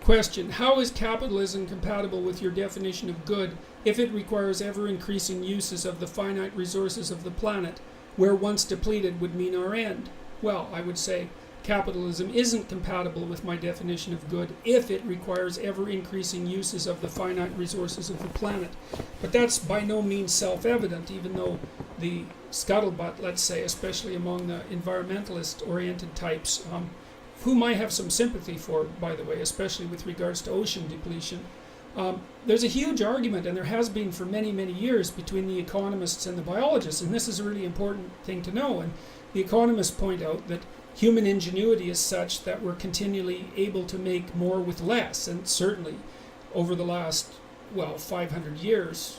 Question: how is capitalism compatible with your definition of good if it requires ever-increasing uses of the finite resources of the planet, where once depleted would mean our end? Well, I would say capitalism isn't compatible with my definition of good if it requires ever-increasing uses of the finite resources of the planet. But that's by no means self-evident, even though the scuttlebutt, let's say, especially among the environmentalist-oriented types, whom I have some sympathy for, by the way, especially with regards to ocean depletion. There's a huge argument, and there has been for many, many years, between the economists and the biologists, and this is a really important thing to know. And the economists point out that human ingenuity is such that we're continually able to make more with less, and certainly over the last, 500 years,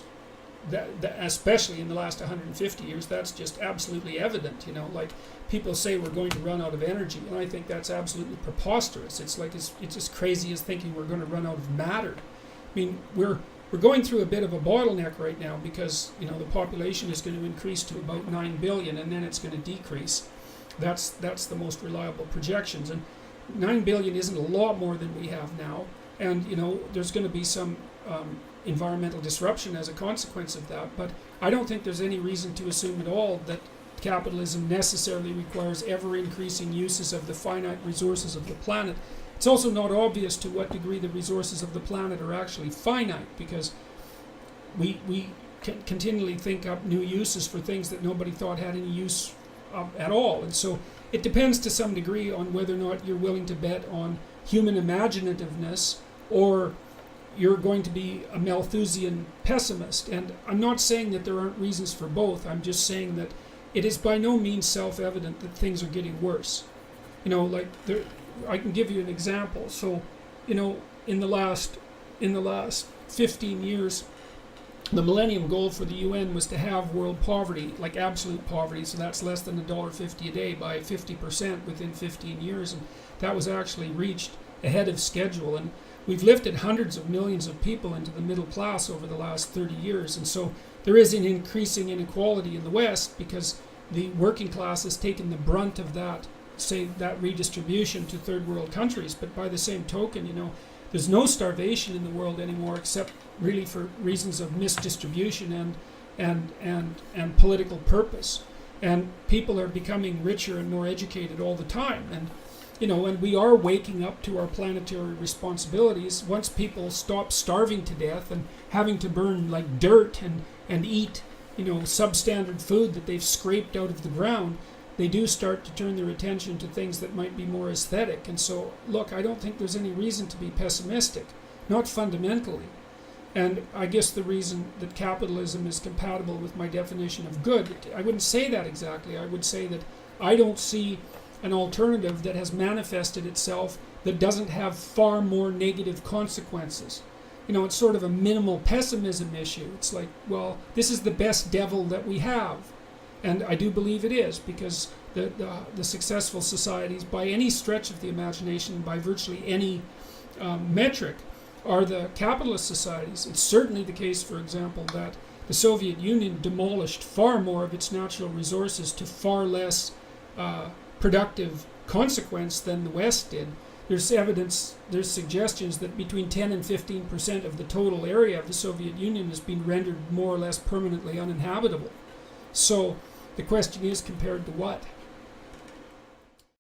that especially in the last 150 years, that's just absolutely evident. Like people say we're going to run out of energy, and I think that's absolutely preposterous. It's like it's as crazy as thinking we're going to run out of matter. I mean, we're going through a bit of a bottleneck right now because the population is going to increase to about 9 billion, and then it's going to decrease. That's the most reliable projections, and 9 billion isn't a lot more than we have now, and there's going to be some environmental disruption as a consequence of that. But I don't think there's any reason to assume at all that capitalism necessarily requires ever-increasing uses of the finite resources of the planet. It's also not obvious to what degree the resources of the planet are actually finite, because we can continually think up new uses for things that nobody thought had any use at all. And so it depends to some degree on whether or not you're willing to bet on human imaginativeness, or you're going to be a Malthusian pessimist. And I'm not saying that there aren't reasons for both. I'm just saying that it is by no means self-evident that things are getting worse. I can give you an example. So, in the last 15 years, the Millennium Goal for the UN was to have world poverty, like absolute poverty, so that's less than $1.50 a day, by 50% within 15 years, and that was actually reached ahead of schedule. And we've lifted hundreds of millions of people into the middle class over the last 30 years, and so there is an increasing inequality in the West because the working class has taken the brunt of that redistribution to third world countries. But by the same token, there's no starvation in the world anymore, except really for reasons of misdistribution and political purpose. And people are becoming richer and more educated all the time. And and we are waking up to our planetary responsibilities. Once people stop starving to death and having to burn like dirt and eat, substandard food that they've scraped out of the ground, they do start to turn their attention to things that might be more aesthetic. And so, look, I don't think there's any reason to be pessimistic, not fundamentally. And I guess the reason that capitalism is compatible with my definition of good, I wouldn't say that exactly. I would say that I don't see an alternative that has manifested itself that doesn't have far more negative consequences. It's sort of a minimal pessimism issue. It's like, well, this is the best devil that we have. And I do believe it is, because the successful societies, by any stretch of the imagination, by virtually any metric, are the capitalist societies. It's certainly the case, for example, that the Soviet Union demolished far more of its natural resources to far less productive consequence than the West did. There's suggestions that between 10 and 15% of the total area of the Soviet Union has been rendered more or less permanently uninhabitable. So the question is, compared to what?